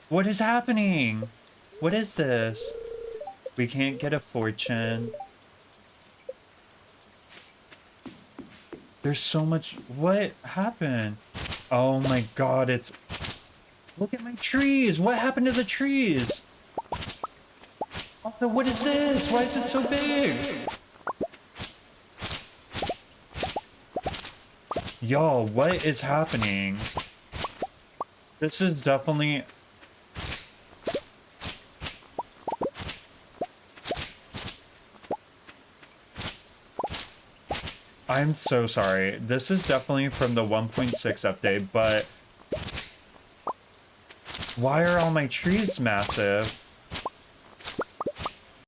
What is happening? What is this? We can't get a fortune. There's so much. What happened? Oh my god, it's. Look at my trees. What happened to the trees? Also, what is this? Why is it so big? Y'all, what is happening? This is definitely. I'm so sorry. This is definitely from the 1.6 update, but why are all my trees massive?